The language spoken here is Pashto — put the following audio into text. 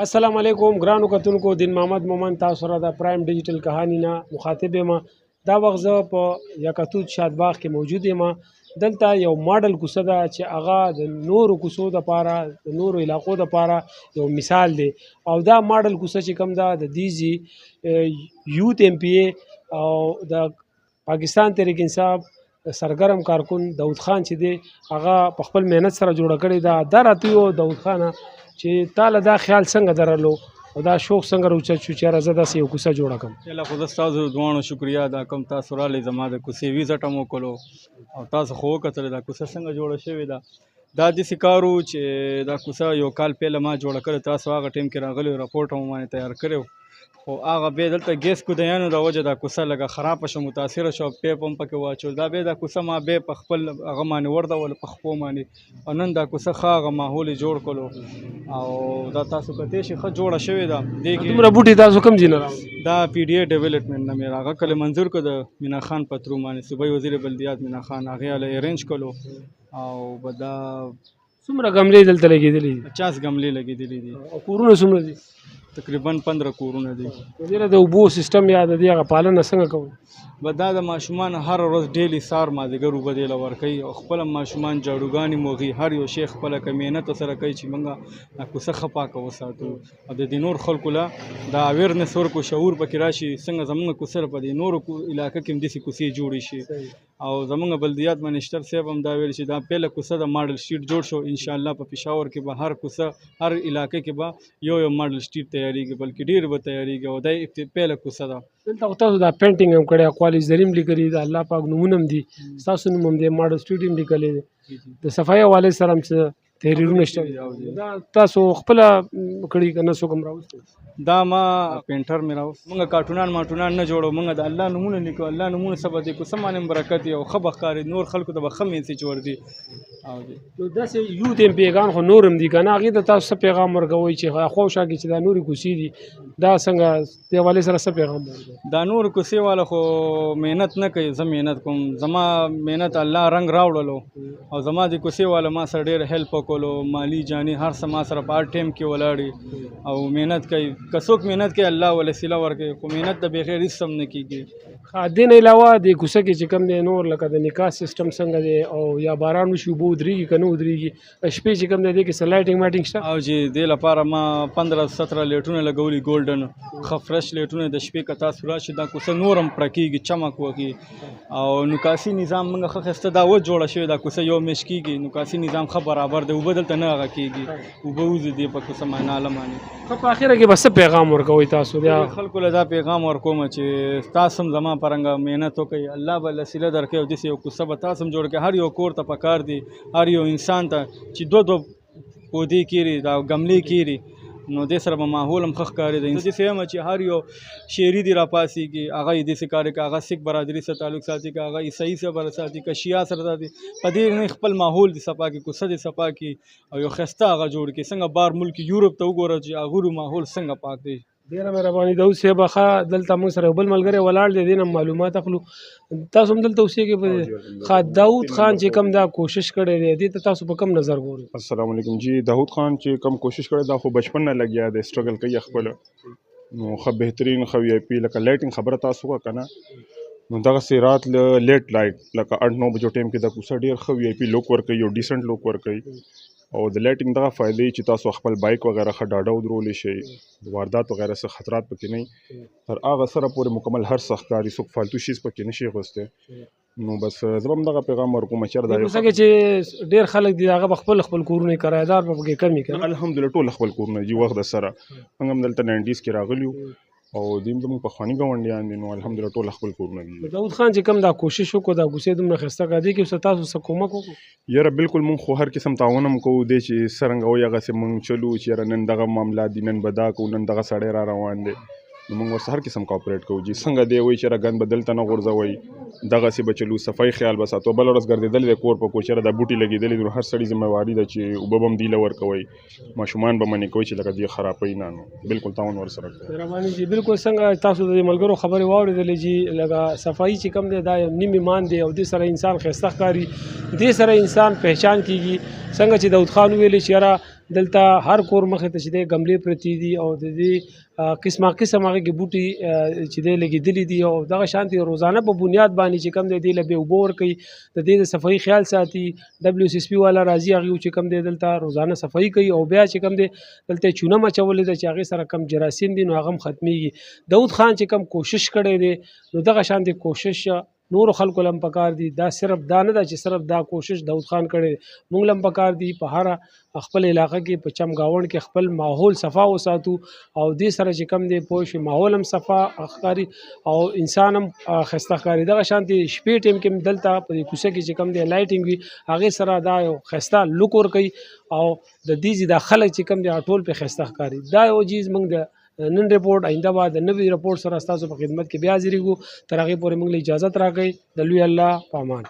السلام علیکم ګرانو کتونکو دین محمد مومن تاسو سره د پرایم ډیجیټل کهانی نه مخاطب یم. دا وخت زه په یکتوت شادباغ کې موجود یم. دلته یو ماډل کوڅه ده چې هغه د نورو کوڅو دپاره د نورو علاقو دپاره یو مثال دی او دا ماډل کوڅه چې کوم ده د دیزي یوت ایم پی ای او د پاکستان تحریک انصاف سرګرم کارکون داود خان چې دی هغه په خپل محنت سره جوړه کړې ده. دا راته ویل داود خانه چې تاله دا خیال څنګه درلو او دا شوق څنګه راوچت شو چې یاره زه داسې یو کوڅه جوړه کړم؟ یله خو زه ستاسو دواړو شکریا ادا کوم، تاسو راغلئ زما د کوڅې ویزټ هم وکړو او تاسو خو وکتل دا کوڅه څنګه جوړه شوې ده. دا داسې کار و چې دا کوڅه یو کال پهله ما جوړه کړې، تاسو هغه ټایم کې راغلي رپورټ هم باندې تیار کړی خو هغه بیا دلته ګیس کودیانو د وجه دا کوڅه لږه خرابه شوه، متاثره شوه، پیپ هم پکې واچول. دا بیا دا کوڅه ما بیا په خپل هغه باندې وردوله په خپو باندې او نن دا کوڅه ښه هغه ماحول یې جوړ کړلو او دا تاسو کتلی شئ ښه جوړه شوې ده. دې کې دومره بوټي تاسو کوم ځای نه راوړل؟ دا پی ډي اے ډیولپمنټ نه مې هغه کله منظور کړ د مینا خان په ترو باندې صوبایي وزیر بلدیات مینا خان هغې هله ارینج کړلو او به دا څومره گملې دلته لګېدلې دي؟ 50 گملې لګېدلې دي او کورونه څومره دي؟ تقریبا 15 کورونه دي. ډېره د اوبو سیستم یا د دې هغه پالنه څنګه کوئ؟ به دا د ماشومان هر ورځ ډیلی سار مازدیګر اوبه دې له ورکوي او خپله ماشومان جاړوګانې موغي هر یو شی خپله که محنت سره کوي چې موږ دا کوڅه ښه پاکه وساتو او د دې نور خلکو له دا اویرنس ورکو، شعور پکې راشي څنګه زموږ کوڅه په دې نورو علاقه کې هم داسې کوڅې جوړې شي. او زموږ بلدیات منشتر صاحب هم دا ویل چې دا پهله کوڅه د ماډل سټریټ جوړ شو، انشاءالله په پېښور کې به هر کوڅه هر علاقه کې به یو ماډل سټریټ تیاریږي، بلکې ډېر به تیاریږي او دا پهله کوڅه ده. دلته خو تاسو دا پینټینګ هم کړی، کالج دریم لیکلي د الله پاک نومونه هم دي، ستاسو نوم هم دی، ماډل سټریټ هم لیکلی دی، د صفایي حوالې سره هم څه تحریرونه شته؟ دا تاسو خپله کړي که نه څوک هم راوستي؟ دا ما پینټر مې راوست، موږ کارټونان ماټونان نه جوړو، موږ د الله نومونه لیکو، الله نومونه څه به دې کوڅه باندې برکت وي او ښه به ښکاري، نور خلکو ته به ښه میسیج ورځي. نو داسې یوت ایم پی ګان خو نور هم دي که نه، هغې ته تاسو څه پیغام ورکوئ چې خوشحاله کړي چې دا نورې کوڅې دي دا څنګه دې حوالې سره څه پیغام ورکوئ؟ دا نور کوڅې والا خو محنت نه کوي، زه محنت کوم، زما محنت الله رنګ راوړلو او زما د کوڅې والا ما سره ډېر هیلپ وکړلو، مالی جاني هر څه ما سره په هر ټایم کې ولاړې او محنت کوي. که څوک محنت کوي الله وسیله ورکوي، خو محنت د بغیر هېڅ هم نه کېږي. دې نه علاوه د کوڅه کې چې کوم دی نور لکه د نکاح سیسټم څنګه دی او یا باران وشي اوبه ودرېږي که نه ودرېږي، شپې چې کوم دی دې کې څه لایټینګ مایټینګ شته؟ او چې دې لپاره ما 15-17 لیټونه لګولي ګولډن ښه فرش لیټونه، د شپې که تاسو راشي دا کوڅه نور هم پړه کېږي، چمک وکړي او نکاسي نظام موږ ښه ښایسته دا جوړه شوې ده کوڅه یو میاشت کېږي، نکاسي نظام ښه برابر دی، اوبه دلته نه هغه کېږي، اوبه وځي دې په کوڅه باندې ناله باندې. ښه په اخره کې به څه پیغام ورکوئ تاسو؟ بیا خلکو له دا پیغام ورکوم چې تاسو هم زما په رنګه محنت وکړئ، الله به وسیله درکوي او داسې یو کوڅه به تاسو هم جوړ کړئ. هر یو کور ته پکار دی، هر یو انسان ته چې دو پودې کېري دا گملې کېري نو دې سره به ماحول هم ښه ښکاري. د داسې یم چې هر یو شعري دې راپاسېږي، هغه یې داسې کار کوي، هغه سکھ برادري سره تعلق ساتي، که هغه عیسائی سره ساتي، که شیعه سره ساتي، په دې نه خپل ماحول دې صفا کړي، کوڅه دې صفا کړي او یو ښایسته هغه جوړ کړي. څنګه بار ملک یورپ ته وګوره چې هغوی ماحول څنګه پاک دی. ډېره مهرباني داود صاحب. ښه دلته موږ سره یو بل ملګری ولاړ دی، دې نه معلومات اخلو. تاسو هم دلته اوسېږئ؟ ښه داود خان چې کوم دا کوشش کړی دی دې ته تاسو په کوم نظر ګورئ؟ السلام علیکم. جی داود خان چې کوم کوشش کړی دا خو بچپن نه لګیا دی، سټرګل کوي خپله، نو ښه بهترین ښه وي آی پي لکه لایټینګ خبره تاسو وکړه که نه، نو دغسې رات لیټ لایټ لکه 8-9 بجو ټایم کې دا کوڅه ډېر ښه وي آی پي لوک ورکوي، یو ډیسنټ لوک ورکوي او د لایټینګ دغه فایدې چې تاسو خپل بایک وغیره ښه ډاډه ودرولی شئ، د واردات وغیره څه خطرات پکې نه تر هغه سره پورې مکمل هر څه ښکاري، څوک فالتو شیز پکې نه شي اغوستی. نو بس زه به هم دغه پیغام ورکوم چې دا کوڅه کې چې ډېر خلک دي هغه به خپل کورونه کرایهدار به پکې کم وي که نه؟ الحمدلله ټول خپل کورونه جي وخت د سره، موږ هم دلته 90s کې راغلي یو او دیم زموږ پخواني ګاونډیان دي، نو الحمدلله ټول خپل کورونه دي. داود خان چې کوم دا کوشش وکړو دا کوڅې دومره ښایسته کړه، دې کې اوس تاسو څه کومک وکړو؟ یاره بالکل مونږ خو هر قسم تعاون هم کوو، دی چې څرنګه وایي هغسې مونږ چلو چې یاره نن دغه معاملات دي، نن به دا کوو، نن دغه سړی را روان دی، نو موږ ورسره هر قسم کوپریټ کوو. جی څنګه دی وایي چې یاره ګند به دلته نه غورځوئ، دغسې به چلو، صفایي خیال به ساتو، بله ورځ ګرځېدلی دی کور په کور چې یاره دا بوټي لګېدلي دي، نو هر سړي ذمهواري ده چې اوبه به هم دوی له ورکوئ، ماشومان به منې کوئ چې لکه دوی خرابوي نه، نو بالکل تعاون ورسره کوئ. مهرباني جي. بالکل څنګه تاسو د ملګرو خبرې واورېدلې چې لکه صفایي چې کوم دی دا یو نیم ایمان دی او دې سره انسان ښایسته ښکاري، دې سره انسان پہچان کېږي. څنګه چې داود خان وویلې چې یاره دلته هر کور مخې ته چې دی ګملې پرتې دي او د دې قسمه قسم هغې کې بوټي چې دی لګېدلي دي او دغه شانتې روزانه په بنیاد باندې چې کوم دی دې له بې اوبه ورکوي د دې د صفایي خیال ساتي WCSP والا راځي هغې چې کوم دی دلته روزانه صفایي کوي او بیا چې کوم دی دلته یې چونه مچولې ده چې هغې سره کم جراثیم دي نو هغه هم ختمیږي داود خان چې کم کوشش کړی دی نو دغه شانتې کوشش نورو خلکو لم پکار دي دا صرف دا نه ده چې صرف دا کوشش داود خان کړی مونږ لم پکار دي په هر خپل علاقه کې په چمګاونډ کې خپل ماحول صفا وساتو او دې سره چې کم دی پوه شي ماحول هم صفا ښکاري او انسان هم ښایسته ښکاري دغه شانتې شپې ټیم کې هم دلته په دې کوڅه کې چې کم دی لایټینګ وي هغې سره دا یو ښایسته لوک ورکوي او د دې دا خلک چې کم دی ټول پرې ښایسته ښکاري دا یو چیز موږ د نن رپورټ آینده بعد د نوي رپورټ سره ستاسو په خدمت کې بیا حاضرېږو تر هغې پورې موږ له اجازت راکړئ د لوی الله په امان